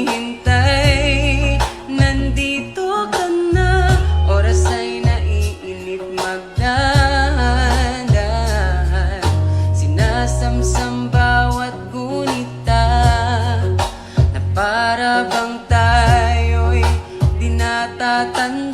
hinihintay. Nandito ka na, oras ay naiinip magdahan. Sinasamsam bawat gunita, na para bang tayo'y di natatanda.